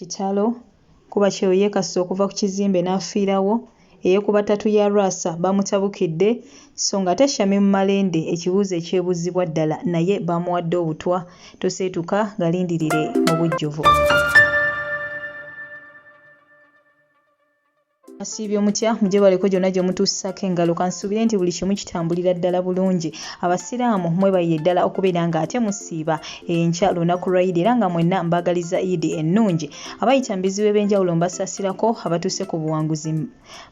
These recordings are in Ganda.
Kitalo kuba kyeyo yeekasusa okuva ku kizimbe n'afiirawo eyeekuba ttatu ya Lwasa bamutabukidde so ng'ate Shamim Malende ekibuuzo ekyebuuzibwa ddala naye bamuwadde obutwa toseetuka galindirire mu bujjuvu. Asiibye omutya mujje baleko gyonna gye mutuusako engalo kansuubire nti buli kimu kitambulira ddala bulungi. Abasiraamu mwebaye ddala okubeera ng'ate musiiba enkya lunaku lwa Eid era nga mwenna mbaagaliza Eid ennungi. Abayita mu bizibu eby'enjawulo mbasaasirako, abatuuse ku buwanguzi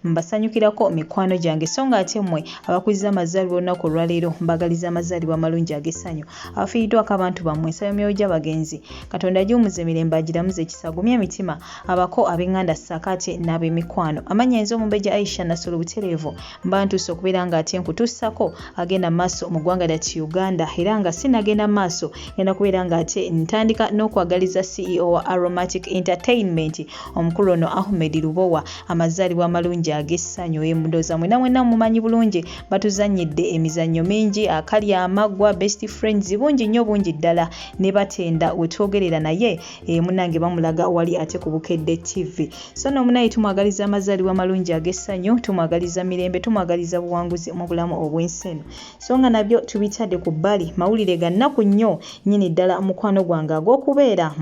mbasanyukirako mikwano gyange so ng'ate mmwe abakuliza amazaalibwa olunaku olwaleero mbaagaliza amazaalibwa amalungi ag'essanyu. Abafiiriddwako abantu bammwe nsaba emyoyo gy'abagenzi Katonda agiwumuze emirembe agiramuze ekisa agumye emitima abako ab'eŋŋanda ssaakaate n'ab'emikwano. Amanyenzo Omumbejja Aisha Nasolo butereevu mba ntuuse okubeera ng'ate nkutuusako agenda maaso mu ggwanga lyattu Uganda era nga sinagenda maaso ngenda kubeera ng'ate ntandika n'okwagaliza CEO wa Aromatic Entertainment omukulu ono Ahmed Lubowa amazaalibwa amalungi ag'essanyu. Ndowooza mwenna mumanyi bulungi batuzannyidde emizannyo mingi akali amaggwa best friends bungi nnyo bungi ddala ne batenda we twogerera naye munnange bamulaga wali ate ku Bukedde TV. So no munaye tumwagaliza amazaalibwa amalungi ag'essanyu, tumwagaliza mirembe, tumwagaliza buwanguzi mu bulamu obw'ensi eno. So nga nabyo tubitadde ku bbali mawulire ga nnaku nnyo nnyini ddala mukwano gwange ag'okubeera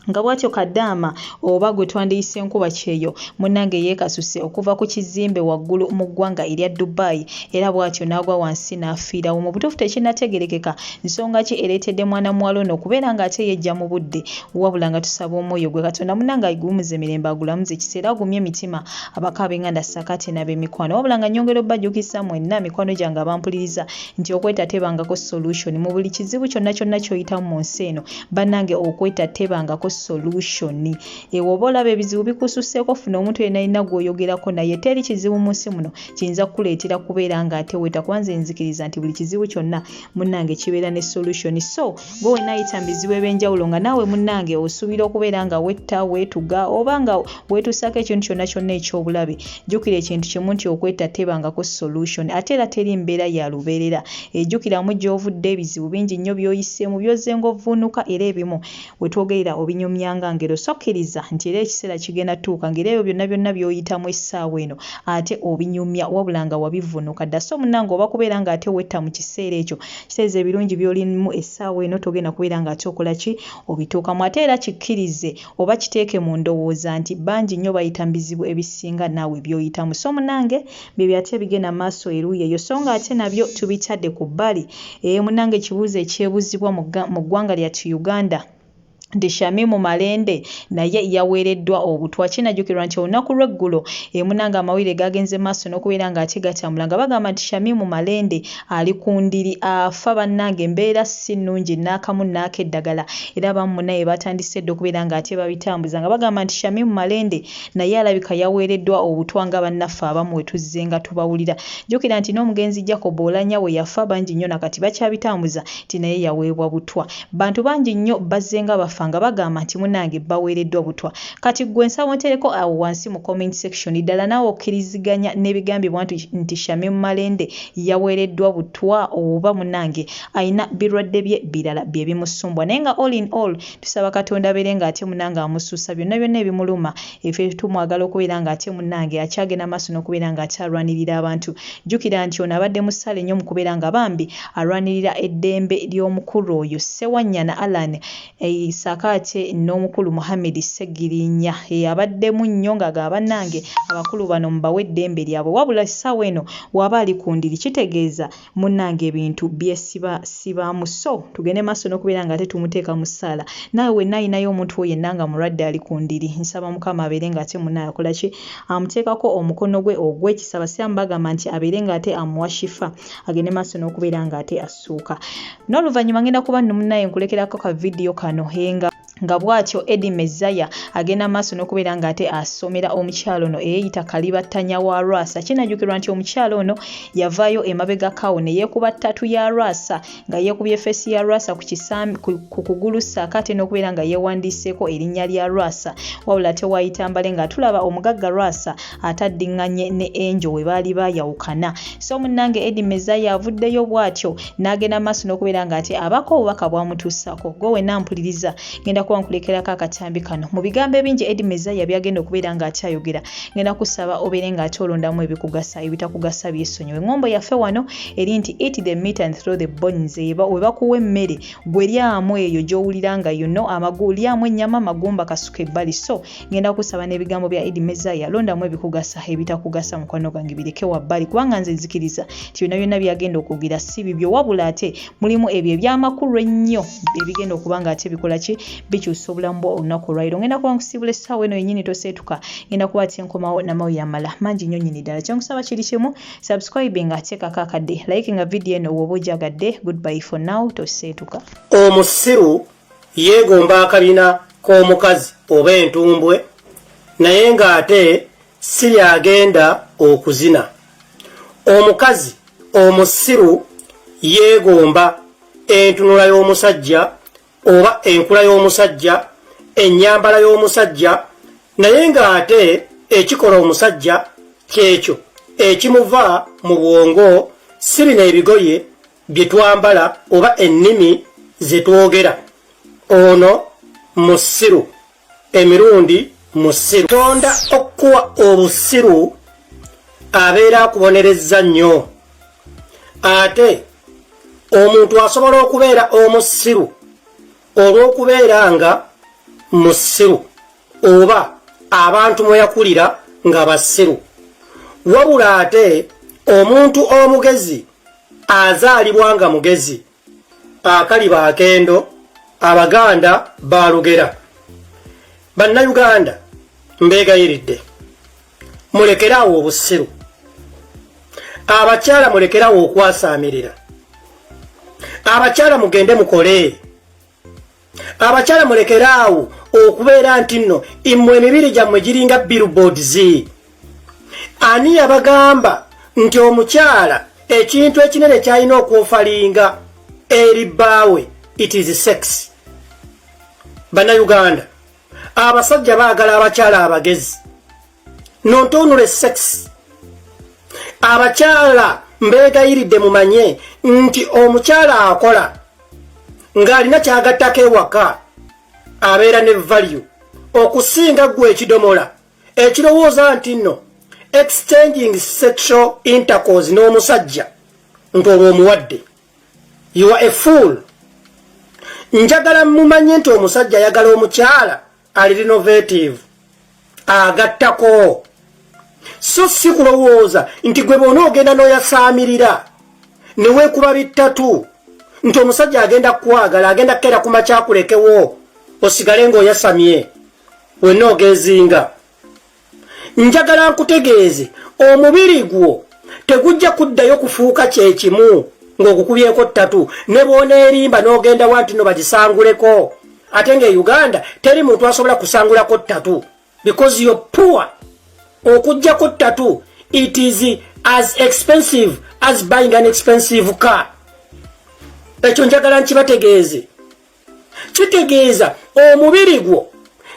nga bw'atyo kaddaama oba gwe twandiyise enkuba kyeyo munnange yeekasuse okuva ku kizimbe waggulu mu ggwanga erya Dubai era bw'atyo n'agwa wansi n'afiirawo. Mu butuufu tekinnategerekeka nsonga ki ereetedde mwana muwala ono okubeera ng'ate yejja mu budde wabula nga tusaba omwoyo gwe Katonda munnange agumuze emirembe agulamuze ekiseera agumye emitima abaka ab'eŋŋanda ssaakaate n'ab'emikwano wabula nga nnyongera obbajjukisa mwenna mikwano gyange abampuliriza nti okweta tebangako solution mu buli kizibu kyonna ky'oyitamu mu nsi eno bannange okweta tebangako solution. Ewoba olaba ebizibu bikususseeko funa omuntu yenna alina gw'oyogerako naye teri kizibu mu nsi muno kiyinza kukuleetera kubeera ng'ate weta kubanze nzikiriza nti buli kizibu kyonna munnange kibeera ne solution. So gwe wenna ayita mu bizibu eby'enjawulo nga naawe munnange osuubira okubeera nga wetta weetuga oba nga weetuusako ekintu kyonna eky'obulabe jjukira ekintu kimu nti okwetta tebangako solution ate era teri mbeera ya lubeerera. Ejjukiramu gy'ovudde ebizibu bingi nnyo by'oyiseemu by'ozenga ovvuunuka era ebimu we twogerera obinyumyanga ngero sokkiriza nti era ekiseera kigenda tuuka ngeri ebyo byonna by'oyitamu essaawa eno ate obinyumya wabula nga wabivuunuka dda. So munnange oba kubeera ng'ate wetta mu kiseera ekyo kitegeeza ebirungi by'olimu essaawa eno togenda kubeera ng'ate okola ki obituukamu ate era kikkirize oba kiteeke mu ndowooza nti bangi nnyo bayita mu bizibu ebisinga naawe by'oyitamu. So munnange bye ate bigenda maaso eruuyi eyo so ng'ate nabyo tubitadde ku bbali. Munnange ekibuuzo ekyebuuzibwa mu ggwanga lyattu Uganda nti Shamim Malende naye yaweereddwa obutwa. Kinajjukirwa nti olunaku lw'eggulo munnange amawulire gagenze maaso n'okubeera ng'ate gatambula nga bagamba nti Shamim Malende ali ku ndiri afa bannange embeera si nnungi n'akamu n'akeddagala era abamu munaye batandise dde okubeera ng'ate babitambuza nga bagamba nti Shamim Malende naye alabika yaweereddwa obutwa nga bannaffe abamu we tuzze nga tubawulira. Jjukira nti n'omugenzi Jacob Olanya we yafa bangi nnyo nakati bakyabitambuza nti naye yaweebwa butwa. Bantu bangi nnyo bazze nga bafa nga bagamba nti munnange baweereddwa butwa. Kati gwe nsaba ontereko awo wansi mu comment section ddala naawe okkiriziganya n'ebigambibwa nti Shamim Malende yaweereddwa butwa oba munnange ayina birwadde bye birala bye bimusumbwa. Naye nga all in all tusaba Katonda abeere ng'ate munnange amusuusa byonna ebimuluma efe tumwagala okubeera ng'ate munnange akyagenda maaso n'okubeera ng'ate alwanirira abantu. Jjukira nti ono abadde musaale nnyo mu kubeera nga bambi alwanirira eddembe ly'omukulu oyo Ssewanyana Alan Saakaate n'omukulu Muhammad Segirinya abaddemu nnyo nga bannange abakulu bano mbawe eddembe lyabwe wabula essaawa eno waba ali ku ndiri kitegeeza munnange ebintu byesibaamu. So tugende maaso n'okubeera nga tetumuteeka mu ssaala. Naawe wenna ayinayo omuntu wo yenna nga mulwadde ali ku ndiri nsaba Mukama abeere ng'ate munnaye akola ki amuteekako omukono gwe ogw'ekisa. Abasiraamu bagamba nti abeere ng'ate amuwa shifa agende maaso n'okubeera ng'ate assuuka. N'oluvannyuma ngenda kuba nno munnaye nkulekerako ka vidiyo kano nga bw'atyo Eddie Mezaya agenda maaso n'okubeera ng'ate asomera omukyalo ono eyeeyita Kalibattanya wa Lwasa. Kinajjukirwa nti omukyalo ono yavaayo emabegakawo ne yeekuba ttatu ya Lwasa nga yeekubye feesi ya Lwasa ku kugulu ssaakaate n'okubeera nga yeewandiiseeko erinnya lya Lwasa wabula tewayitambale nga tulaba omugagga Lwasa ataddiŋŋanye ne Angel we baali baayawukana. So munnange Eddie Mezaya avuddeyo bw'atyo n'agenda maaso n'okubeera ng'ate abako obubaka bwamutuusako. Gwe wenna mpuliriza ngenda ngenda kuba nkulekerako akatambi kano mu bigambo ebingi Eddie Mezaya byagenda okubeera ng'akyayogera ngenda kusaba obeere ng'ate olondamu ebikugasa ebitakugasa byesonyiwe. Engombo yaffe wano eri nti eat the meat and throw the bones. We bakuwa emmere gwe lyamu eyo gy'owulira nga amagulu lyamu ennyama magumba kasuka ebbali. So ngenda kusaba n'ebigambo bya Eddie Mezaya londamu ebikugasa ebitakugasa mukwano gwange bireke wabbali kubanga nze nzikiriza ti byonna byagenda okugira si bibyo wabula ate mulimu ebyo ebyamakulu ennyo ebigenda okuba nga ate bikola ki bikyusa obulamu bwo olunaku olwaliro. Ngenda kuba nkusiibula essaawa eno yennyini toseetuka ngenda kuba ati enkomawo namawe yamala mangi nnyo nnyini ddala kyenkusaba kiri kimu subscribe nga ateekako akadde like nga video eno woba ogyagadde. Goodbye for now toseetuka. Omusiru yeegomba akabina k'omukazi oba entumbwe naye ng'ate si yagenda okuzina. Omukazi omusiru yeegomba entunula y'omusajja oba enkula y'omusajja ennyambala y'omusajja naye ng'ate ekikola omusajja kyekyo ekimuva mu bwongo si bino ebigoye bye twambala oba ennimi ze twogera. Ono musiru emirundi musiru. Tonda okuwa obusiru abeera akubonerezza nnyo. Ate omuntu asobola okubeera omusiru olw'okubeera nga musiru oba abantu mwe yakulira nga basiru. Wabula ate omuntu omugezi azaalibwa nga mugezi. Akaliba akendo Abaganda balugera. Bannayuganda mbeegayiridde mulekerawo obusiru. Abakyala mulekerawo okwasaamirira. Abakyala mugende mukole. Abakyala mulekerawo okubeera nti nno immwe emibiri gyammwe giringa billboards. Ani yabagamba nti omukyala ekintu ekinene kyalina okwofalinga eri bbaawe? It is sex. Bannayuganda abasajja baagala abakyala abagezi nontoonule sex. Abakyala mbeegayiridde mumanye nti omukyala akola ng'alina kyagattako ewaka abeera ne value okusinga ggwe ekidomola ekirowooza nti nno exchanging sexual intercourse n'omusajja nti olwo omuwadde. You are a fool. Njagala mumanye nti omusajja ayagala omukyala ali innovative agattako. So si kulowooza nti gwe bona ogenda n'oyasaamirira ne weekuba bitatu nti omusajja agenda kwagala agenda kera ku makyakulekewo osigale ng'oyasamye wenna ogezinga. Njagala nkutegeeze omubiri gwo tegujja kuddayo kufuuka kyekimu ng'ogukubyeko ttatu ne bw'oneerimba n'ogenda wanti no bagisanguleko. Ate nga Uganda teri muntu asobola kusangulako ttatu because you're poor. Okujjako ttatu it is as expensive as buying an expensive car. Ekyo njagala nkibategeeze. Kitegeeza omubiri gwo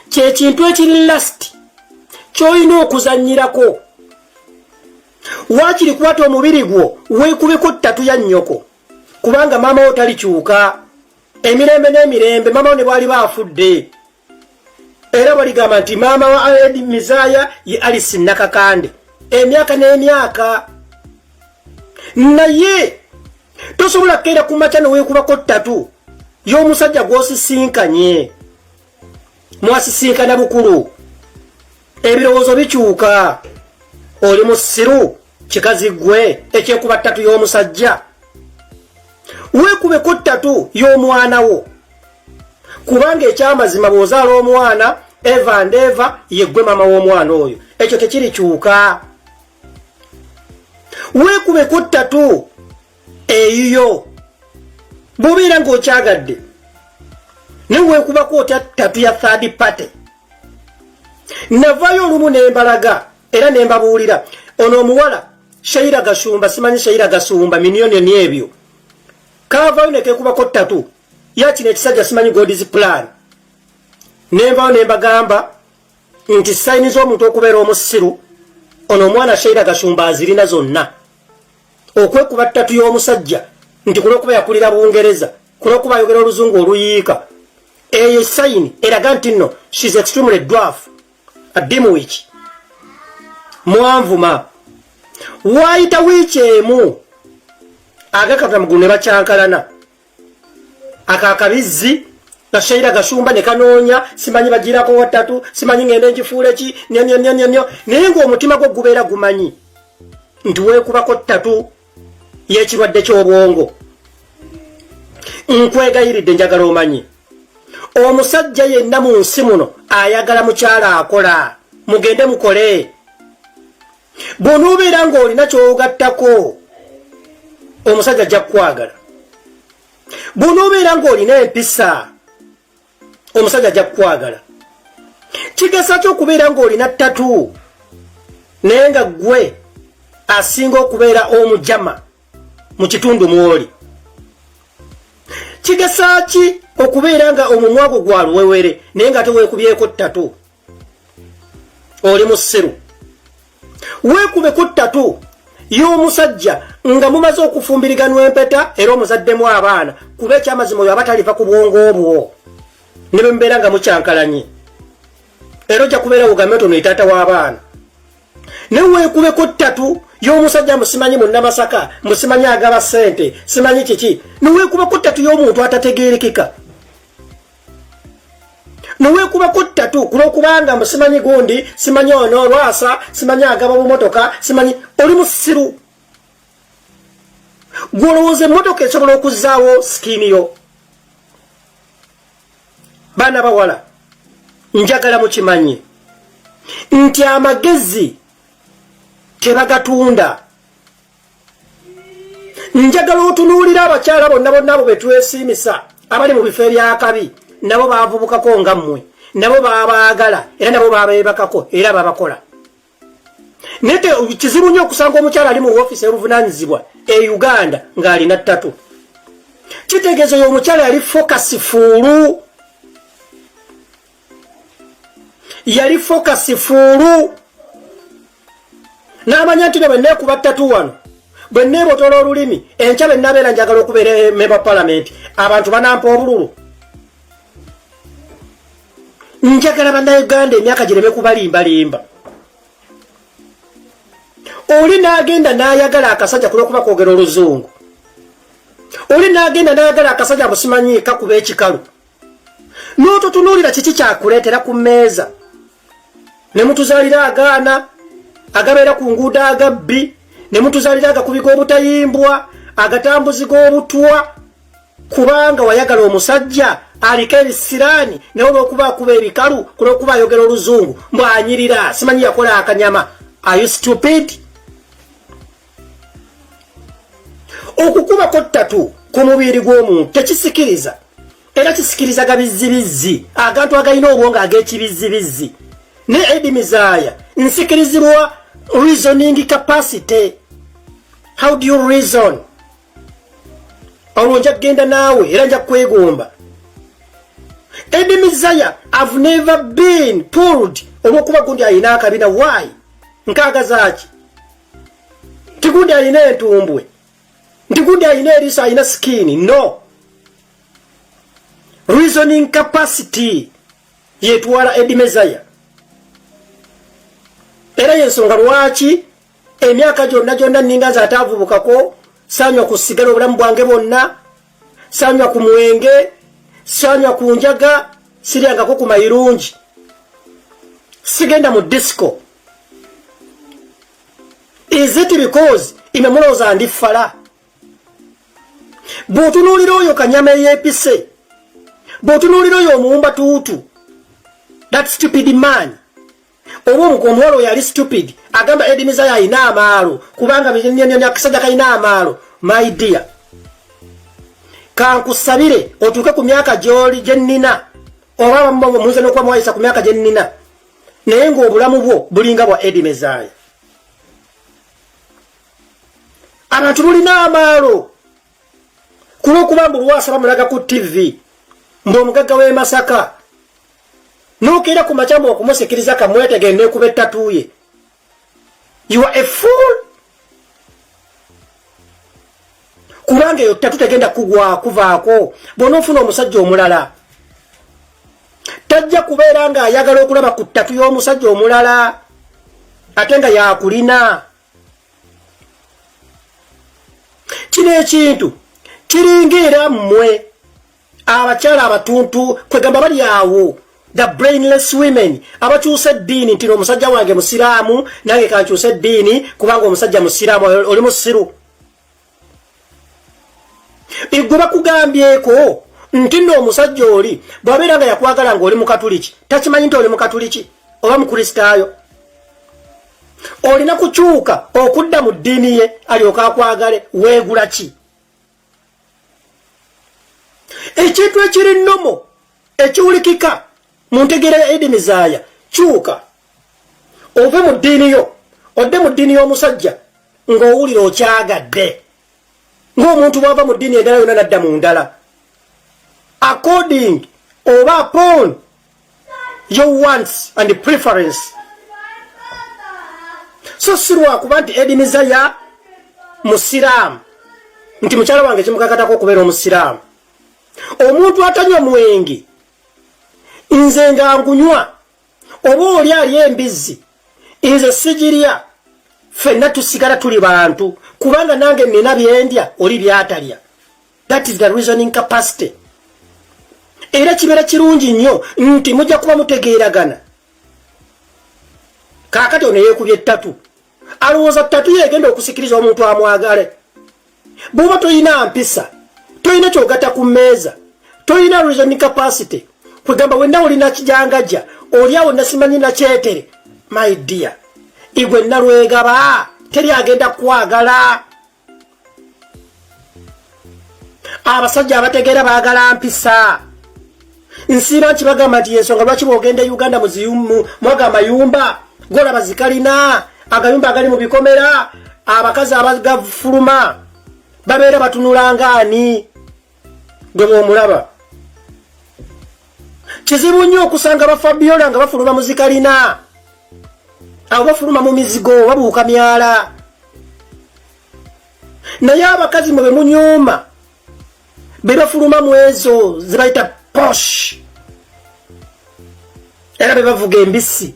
kyekintu ekiri last ky'olina okuzannyirako. Waakiri kwata omubiri gwo weekubeko ttatu ya nnyoko kubanga maama wo talikyuka. Emirembe n'emirembe maama wo ne bwali baafudde. Era baligamba nti maama wa Eddie Mezaya ye Alice Nakakande emyaka n'emyaka. Naye tosobola kkeera ku makya ne weekubako ttatu y'omusajja gw'osisinkanye. Mwasisinkana bukulu ebirowoozo bikyuka. Oli musiru kikazi ggwe ekyekuba ttatu y'omusajja. Weekubeko ttatu y'omwana wo kubanga ekyamazima bw'ozaala omwana Eva and Eva yeggwe mama w'omwana oyo. Ekyo tekirikyuka. Weekubeko ttatu eyiyo bw'obeera ng'okyagadde ne weekubako otya ttatu ya third party. Navayo olumu nembalaga era nembabuulira ono omuwala Shaira Gasumba simanyi Shaira Gasumba miniyoni ebyo kaavayo nekekubako ttatu yakino ekisajja simanyi God's plan. Nembayo nembagamba nti sayini z'omuntu okubeera omusiru ono omwana Shaira Gasumba azirina zonna. Okwekuba ttatu y'omusajja nti kulwokuba yakulira Bungereza kulwokuba ayogera oluzungu oluyiika eyo sign eraga nti nno she's extremely dwarf a dimwich mwanvuma waayita wiiki emu agakata mugulu ne bakyankalana akakabizzi nashaira gashumba ne kanoonya simanyi bagirako watatu simanyi ngende nkifuule ki nyo naye ng'omutima gwo gubeera gumanyi nti weekubako ttatu y'ekirwadde ky'obwongo. Nkwegayiridde njagala omanyi omusajja yenna mu nsi muno ayagala mukyala akola mugende mukole. Bw'onoobeera ng'olina ky'ogattako omusajja ajja kukwagala. Bw'onoobeera ng'olina empisa omusajja ajja kukwagala. Kigasa ky'okubeera ng'olina ttatu naye nga ggwe asinga okubeera omujama mu kitundu mw'oli. Kigasa ki okubeera nga omumwa gwo gwa luwewere naye nga teweekubyeko ttatu oli musiru. Weekubeko ttatu y'omusajja nga mumaze okufumbiriganwa empeta era omuzaddemu abaana kuba ekyamazima oyo abataliva ku bwongo obwo ne bwe mubeera nga mukyankalanye era ojja kubeera ogambe nti ono ye taata w'abaana. Ne weekubeko ttatu y'omusajja musimanyi munnamasaka musimanyi agaba ssente simanyi kiki neweekubako ttatu y'omuntu atategeerekeka. Neweekubako ttatu kulwokubanga musimanyi gundi simanyi ono lwasa simanyi agaba bumotoka simanyi oli musiru. Gwolowooza emmotoka esobola okuzzaawo sikiini yo. Baana bawala njagala mukimanyi nti amagezi tebagatunda. Njagala otunuulira abakyala bonna abo betwesiimisa abali mu bifo ebyakabi nabo baavubukako nga mmwe nabo babaagala era nabo babeebakako era babakola. Nete kizibu nnyo okusanga omukyala ali mu woofiisi eruvunaanyizibwa e Uganda ng'alina ttatu. Kitegeeza oyo omukyala yali fokasifuulu. Yali fokasifuulu. N'amanya nti ne bwe neekuba ttatu wano bwe neebotola olulimi enkya bwe nnabeera njagala okubeera member parliament abantu banampa obululu. Njagala bannayuganda emyaka gireme kubalimbalimba. Oli n'agenda n'ayagala akasajja kulw'okuba kwogera oluzungu. Oli n'agenda n'ayagala akasajja musimanyi kakuba ekikalu. N'ototunuulira kiki kyakuleetera ku mmeeza. Ne mutuzaalira agaana agabeera ku nguudo agabbi ne mutuzaalira agakubika obutayimbwa agatambuzi g'obutwa kubanga wayagala omusajja aliko ebisiraani naye olw'okuba akuba ebikalu kulw'okuba ayogera oluzungu mbwanyirira simanyi yakola akanyama. Are you stupid? Okukubako ttatu ku mubiri gw'omuntu tekisikiriza era kisikirizaga bizzibizzi agantu agalina obwongo ag'ekibizibizzi ne edimizaaya nsikirizibwa reasoning capacity. How do you reason? Olwo nja kugenda naawe era nja kwegomba. Edimizaaya I've never been pulled olw'okuba gundi alina akabina. Why? Nkaagazaaki nti gundi alina entumbwe nti gundi alina eriiso alina skin. No. Reasoning capacity yetwala edimizaaya. Era yensonga lwaki emyaka gyonna nninga nze ataavubukako saanywa ku sigala obulamu bwange bwonna saanywa ku mwenge saanywa ku njaga siryangako ku mayirungi sigenda mu disco. Is it because imemulowooza ndi ffala? Bw'otunuulira oyo kanyama eyeepise bw'otunuulira oyo omuwumba tuutu that stupid man oba omuwala oyo ali stupid agamba edimizaaya alina amaalo kubanga akasajja kalina amaalo. My dear kankusabire otuuke ku myaka gy'oli gye nnina oba muyinza n'okuba mwayisa ku myaka gye nnina naye ng'obulamu bwo bulinga bwa edimizaaya. Abantu tulina amaalo kulw'okuba mbu lwasa bamulaga ku TV mb'omugagga w'e Masaka n'okeera ku makyambu okumusikiriza kamwetegere neekuba ettatu ye. You are a fool. Kubanga eyo ttatu tegenda kuvaako bw'onoofuna omusajja omulala tajja kubeera nga ayagala okulaba ku ttatu y'omusajja omulala ate nga yakulina. Kino ekintu kiringira mmwe abakyala abatuntu kwegamba bali awo, the brainless women abakyusa eddiini nti omusajja wange musiraamu nange kankyusa eddiini kubanga omusajja musiraamu oli musiru. Igwe bakugambyeko nti nno omusajja oli bw'abeera nga yakwagala ng'oli mukatuliki takimanyi nti oli mukatuliki oba mukristaayo. Olina kukyuka okudda mu ddiini ye alyoka akwagale, weegula ki? Ekintu ekiri nnomo ekiwulikika mu ntegeera ya Idi Mizaaya, kyuka ove mu ddiini yo odde mu ddiini y'omusajja ng'owulira okyagadde, ng'omuntu bw'ava mu ddiini endala yonna nadda mu ndala, according oba upon your wants and preference. So sirwa kuba nti Idi Mizaaya musiraamu nti mukyala wange kimukakatako okubeera omusiraamu. Omuntu atanywa mwenge nze nga ngunywa, oba oli ali embizzi nze sigirya, ffenna tusigala tuli bantu kubanga nange nina byendya oli byatalya. That is the reasoning capacity. Era kibeera kirungi nnyo nti mujja kuba mutegeeragana. Kaakati ono yeekubye ttatu alowooza ttatu yeegenda okusikiriza omuntu amwagale. Bw'oba toyina mpisa, toyina kyogata ku mmeeza, toyina reasoning capacity, kwegamba wenna olina kijangajja oli awo nasimanyi nakyetere, my dear, igwe nalwegaba teri agenda kwagala. Abasajja abategeera baagala mpisa. Nsiba nkibagamba nti ensonga lwaki bw'ogenda Uganda mwaga amayumba golaba zikalina agayumba agali mu bikomera, abakazi abagafuluma babeera batunula ngaani gwe bw'omulaba. Kizibu nnyo okusanga bafabiola nga bafuluma mu zikalina, abo bafuluma mu mizigo babuuka myala. Naye abakazi mwe munyuma be bafuluma mu ezo zibayita posh, era be bavuga embisi.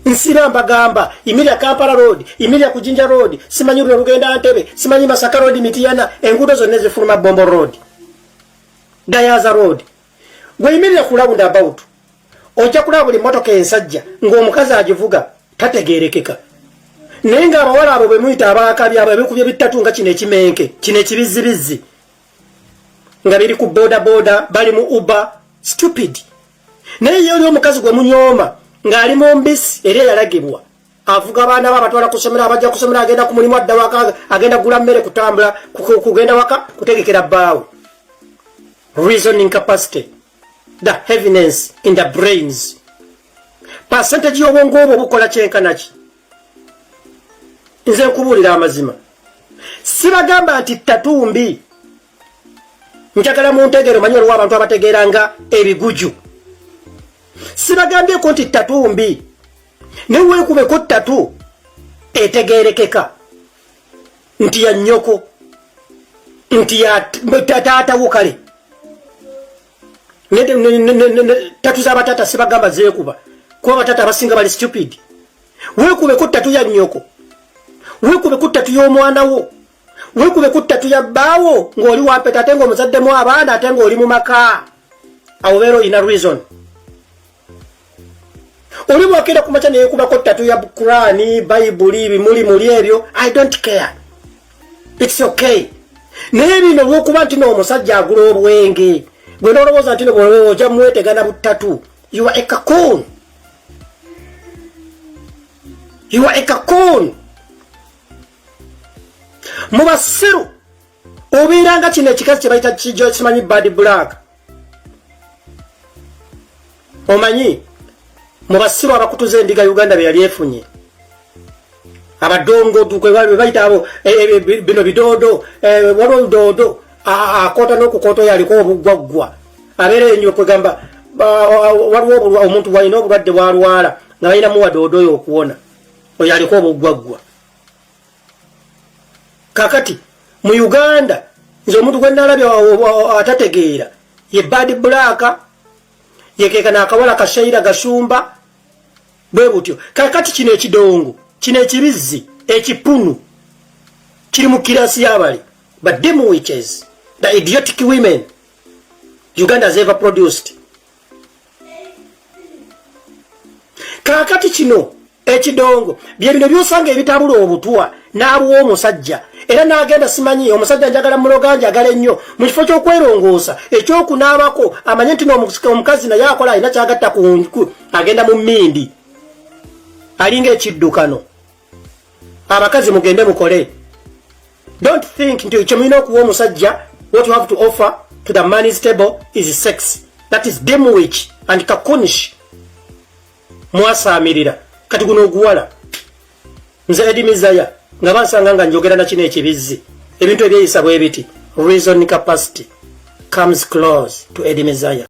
Nsira mbagamba imirya Kampala road, imirya ku Jinja road, simanyi Lugenda Ntebe, simanyi Masaka road, Mitiyana, enguudo zonna zifuluma Bombo road, Gayaza road. Gwe imirya ku roundabout ojja kulaba buli mmotoka ensajja ng'omukazi agivuga tategeerekeka. Naye ng'abawala abo bwe muyita abaakabi abo ebikubye bitatu nga kino ekimenke, kino ekibizibizzi nga biri ku boda bali mu Uber, stupid. Naye ye oli omukazi gwe munyooma ng'ali mu mbisi era yalagibwa avuga abaana babatwala kusomera, abajja kusomera, agenda ku mulimu adda waka, agenda gula mmere, kutambula, kugenda waka, kutegekera bbaawe. Reasoning capacity, the heaviness in the brains, percentage y'obwongo obwo bukola kyenkanaki. Nze nkubuulira amazima, sibagamba nti ttatu mbi, njagala mu ntegeero manyi waliwo abantu abategeera nga ebiguju. Sibagambyeko nti ttatu mbi, ne weekubeko ttatu etegeerekeka nti ya nnyoko, nti ya taatawo kale. Ttatu z'abatata sibagamba zeekuba kuba abatata abasinga bali stupid. Weekubeko ttatu ya nnyoko, weekubeko ttatu y'omwana wo, weekubeko ttatu ya bbaawo ng'oli wampeta ate ng'omuzaddemu abaana ate ng'oli mu maka. Awo beera olina reason. Oli bwakera ku makya neyeekubako ttatu ya Qur'ani, Bayibuli, bimuli ebyo, I don't care. It's okay. Naye bino olw'okuba nti n'omusajja agula obwenge, gwe n'olowooza nti ojja mwetegana buttatu. You are a cocoon. You are a cocoon. Mu basiru obeeranga kino ekikazi kye bayita kijjo kimanyi bad black. Omanyi mu basiru abakutuza endiga Uganda be yali efunye abadongo tukwe bayita abo bino bidoodo waliwo bidoodo akota n'okukoto yaliko obugwaggwa abeera enyo kwegamba waliwo omuntu bwalina obulwadde bwalwala nga balina muwa doodo oyo okuwona oyo aliko obugwaggwa. Kakati mu Uganda nze omuntu gwe nalabye atategeera ye bad black yekeka nakawala kashaira gashumba bwe butyo. Kakati kino ekidongo kino ekibizzi ekipunu kiri mu kirasi y'abali but them witches, the idiotic women Uganda has ever produced. Kakati kino ekidongo bye bino byosanga ebitabula obutwa n'abuwa omusajja era n'agenda simanyi omusajja njagala muloganja agala ennyo mu kifo ky'okwerongoosa ekyokunaabako amanye nti omukazi naye akola alina kyagatta ku agenda mu mmindi alinga ekiddukano. Abakazi mugende mukole. Don't think nti kyemulina okuwa omusajja what you have to offer to the man's table is sex. That is them witch and kakunish. Mwasaamirira kati guno oguwala nze edimizaya nga bansanga nga njogera na kino ekibizzi ebintu ebyeyisa bwe biti reason capacity comes close to edimizaya.